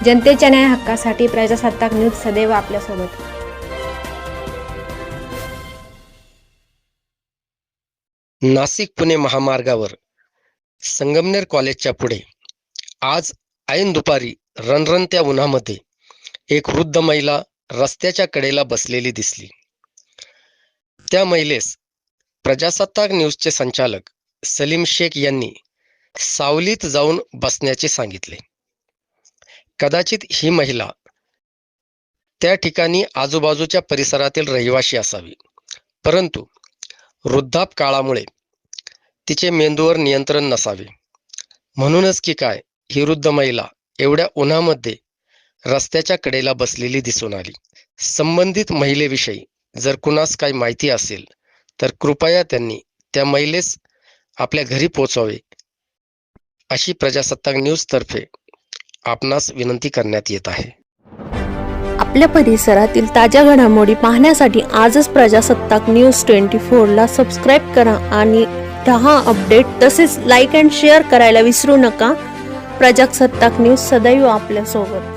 जनतेच्या न्याय हक्कासाठी प्रजासत्ताक न्यूज सदैव आपल्यासोबत। नाशिक पुणे महामार्गावर संगमनेर कॉलेजच्या पुढे आज ऐन दुपारी रणरणत्या उन्हामध्ये एक वृद्ध महिला रस्त्याच्या कडेला बसलेली दिसली। त्या महिलेस प्रजासत्ताक न्यूजचे संचालक सलीम शेख यांनी सावलीत जाऊन बसण्याचे सांगितले। कदाचित ही महिला त्या ठिकाणी आजूबाजूच्या परिसरातील रहिवाशी असावी, परंतु वृद्धापकाळामुळे तिचे मेंदूवर नियंत्रण नसावे, म्हणूनच की काय ही वृद्ध महिला एवढ्या उन्हामध्ये रस्त्याच्या कडेला बसलेली दिसून आली। संबंधित महिलेविषयी जर कुणास काही माहिती असेल तर कृपया त्यांनी त्या महिलेस आपल्या घरी पोहोचवावे, अशी प्रजासत्ताक न्यूज तर्फे आपणास विनंती करण्यात येत आहे। आपल्या परिसरातील ताज्या घडामोडी पाहण्यासाठी आजच प्रजासत्ताक न्यूज 24 ला सबस्क्राईब करा आणि रहा अपडेट। तसेच लाईक अँड शेअर करायला विसरू नका। प्रजासत्ताक न्यूज सदैव आपल्या सोबत।